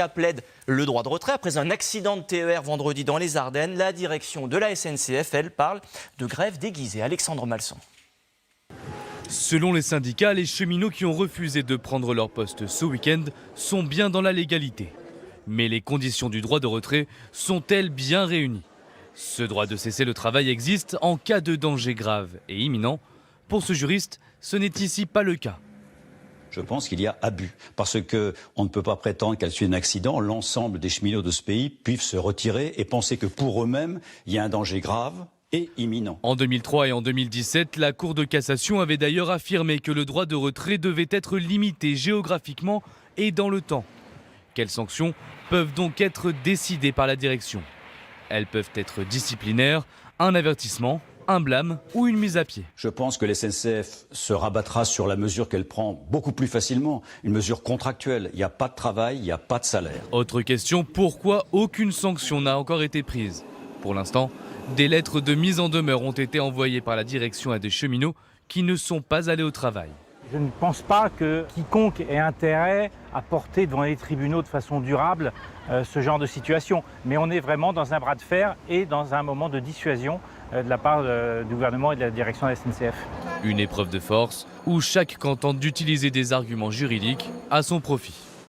plaide le droit de retrait. Après un accident de TER vendredi dans les Ardennes, la direction de la SNCF, elle, parle de grève déguisée. Alexandre Malson. Selon les syndicats, les cheminots qui ont refusé de prendre leur poste ce week-end sont bien dans la légalité. Mais les conditions du droit de retrait sont-elles bien réunies? Ce droit de cesser le travail existe en cas de danger grave et imminent. Pour ce juriste, ce n'est ici pas le cas. Je pense qu'il y a abus, parce qu'on ne peut pas prétendre qu'à la suite d'un accident, l'ensemble des cheminots de ce pays puissent se retirer et penser que pour eux-mêmes, il y a un danger grave et imminent. En 2003 et en 2017, la Cour de cassation avait d'ailleurs affirmé que le droit de retrait devait être limité géographiquement et dans le temps. Quelles sanctions peuvent donc être décidées par la direction? Elles peuvent être disciplinaires, un avertissement, un blâme ou une mise à pied. Je pense que la SNCF se rabattra sur la mesure qu'elle prend beaucoup plus facilement, une mesure contractuelle. Il n'y a pas de travail, il n'y a pas de salaire. Autre question, pourquoi aucune sanction n'a encore été prise? Pour l'instant, des lettres de mise en demeure ont été envoyées par la direction à des cheminots qui ne sont pas allés au travail. Je ne pense pas que quiconque ait intérêt à porter devant les tribunaux de façon durable ce genre de situation. Mais on est vraiment dans un bras de fer et dans un moment de dissuasion de la part du gouvernement et de la direction de la SNCF. Une épreuve de force où chaque camp tente d'utiliser des arguments juridiques à son profit.